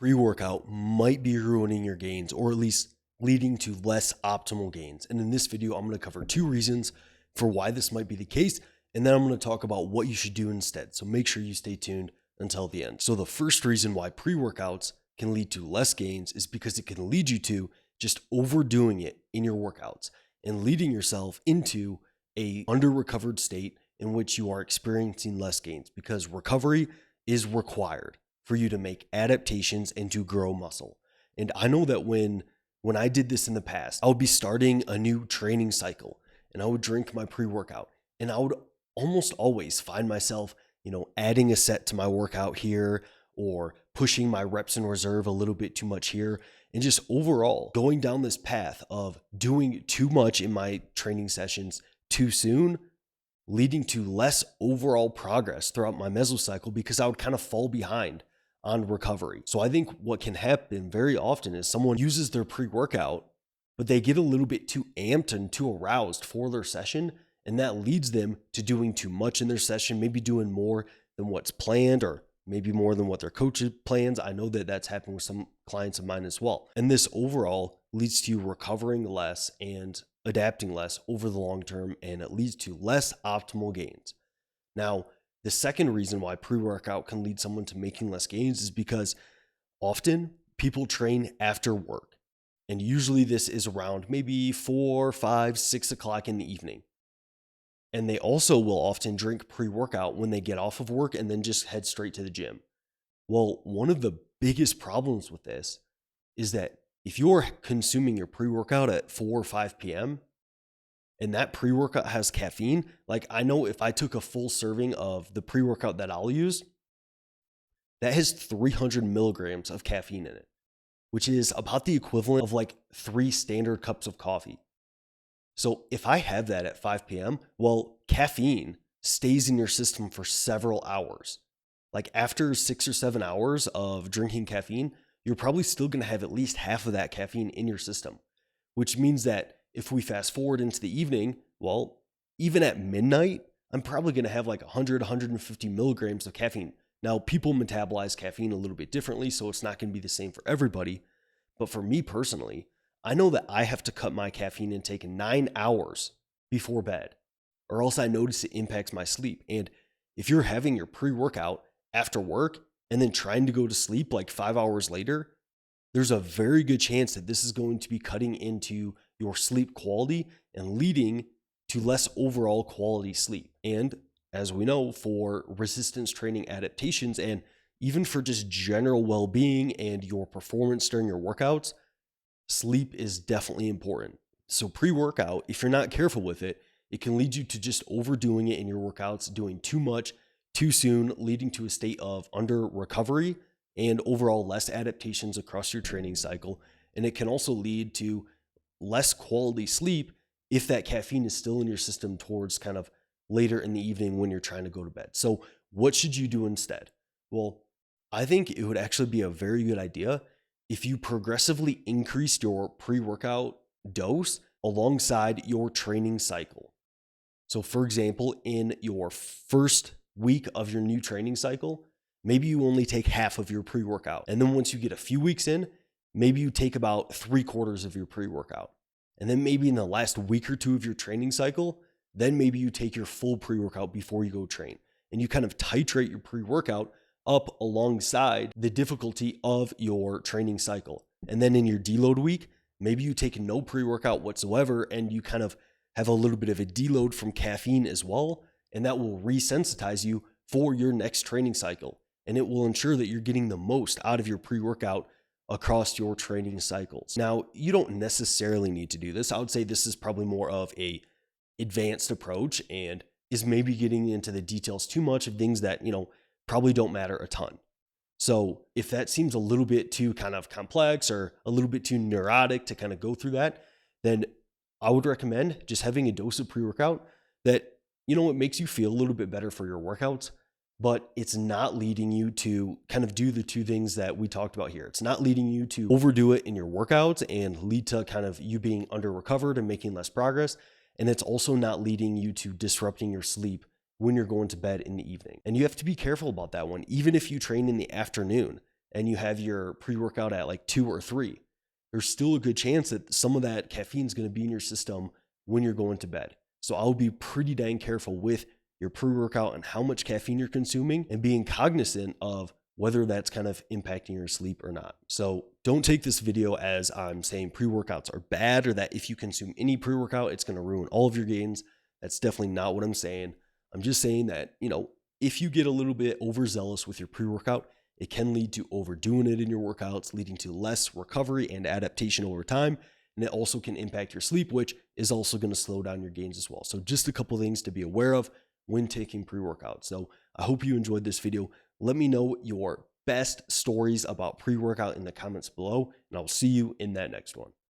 Pre-workout might be ruining your gains or at least leading to less optimal gains. And in this video, I'm going to cover 2 reasons for why this might be the case. And then I'm going to talk about what you should do instead. So make sure you stay tuned until the end. So the first reason why pre-workouts can lead to less gains is because it can lead you to just overdoing it in your workouts and leading yourself into a under-recovered state in which you are experiencing less gains, because recovery is required for you to make adaptations and to grow muscle. And I know that when I did this in the past, I would be starting a new training cycle and I would drink my pre-workout, and I would almost always find myself, adding a set to my workout here or pushing my reps in reserve a little bit too much here, and just overall going down this path of doing too much in my training sessions too soon, leading to less overall progress throughout my mesocycle because I would kind of fall behind on recovery. So I think what can happen very often is someone uses their pre-workout, but they get a little bit too amped and too aroused for their session, and that leads them to doing too much in their session, maybe doing more than what's planned or maybe more than what their coach plans. I know that that's happened with some clients of mine as well. And this overall leads to you recovering less and adapting less over the long term, and it leads to less optimal gains. Now, the second reason why pre-workout can lead someone to making less gains is because often people train after work. And usually this is around maybe 4, 5, 6 o'clock in the evening. And they also will often drink pre-workout when they get off of work and then just head straight to the gym. Well, one of the biggest problems with this is that if you're consuming your pre-workout at 4 or 5 p.m., and that pre-workout has caffeine, like I know if I took a full serving of the pre-workout that I'll use, that has 300 milligrams of caffeine in it, which is about the equivalent of like 3 standard cups of coffee. So if I have that at 5 p.m., well, caffeine stays in your system for several hours. Like after 6 or 7 hours of drinking caffeine, you're probably still going to have at least half of that caffeine in your system, which means that if we fast forward into the evening, well, even at midnight, I'm probably going to have like 100, 150 milligrams of caffeine. Now, people metabolize caffeine a little bit differently, so it's not going to be the same for everybody. But for me personally, I know that I have to cut my caffeine intake in 9 hours before bed, or else I notice it impacts my sleep. And if you're having your pre-workout after work and then trying to go to sleep like 5 hours later, there's a very good chance that this is going to be cutting into your sleep quality and leading to less overall quality sleep. And as we know, for resistance training adaptations and even for just general well-being and your performance during your workouts, sleep is definitely important. So pre-workout, if you're not careful with it, it can lead you to just overdoing it in your workouts, doing too much too soon, leading to a state of under recovery and overall less adaptations across your training cycle. And it can also lead to less quality sleep if that caffeine is still in your system towards kind of later in the evening when you're trying to go to bed. So what should you do instead? Well, I think it would actually be a very good idea if you progressively increased your pre-workout dose alongside your training cycle. So for example, in your first week of your new training cycle, maybe you only take half of your pre-workout. And then once you get a few weeks in, maybe you take about 3/4 of your pre-workout. And then maybe in the last week or 2 of your training cycle, then maybe you take your full pre-workout before you go train. And you kind of titrate your pre-workout up alongside the difficulty of your training cycle. And then in your deload week, maybe you take no pre-workout whatsoever and you kind of have a little bit of a deload from caffeine as well. And that will resensitize you for your next training cycle. And it will ensure that you're getting the most out of your pre-workout across your training cycles. Now, you don't necessarily need to do this. I would say this is probably more of a advanced approach and is maybe getting into the details too much of things that, probably don't matter a ton. So if that seems a little bit too kind of complex or a little bit too neurotic to kind of go through that, then I would recommend just having a dose of pre-workout that, it makes you feel a little bit better for your workouts, but it's not leading you to kind of do the 2 things that we talked about here. It's not leading you to overdo it in your workouts and lead to kind of you being under recovered and making less progress. And it's also not leading you to disrupting your sleep when you're going to bed in the evening. And you have to be careful about that one. Even if you train in the afternoon, and you have your pre-workout at like 2 or 3, there's still a good chance that some of that caffeine is going to be in your system when you're going to bed. So I would be pretty dang careful with your pre-workout and how much caffeine you're consuming, and being cognizant of whether that's kind of impacting your sleep or not. So don't take this video as I'm saying pre-workouts are bad, or that if you consume any pre-workout, it's going to ruin all of your gains. That's definitely not what I'm saying. I'm just saying that, if you get a little bit overzealous with your pre-workout, it can lead to overdoing it in your workouts, leading to less recovery and adaptation over time. And it also can impact your sleep, which is also going to slow down your gains as well. So just a couple things to be aware of when taking pre-workout. So I hope you enjoyed this video. Let me know your best stories about pre-workout in the comments below, and I'll see you in that next one.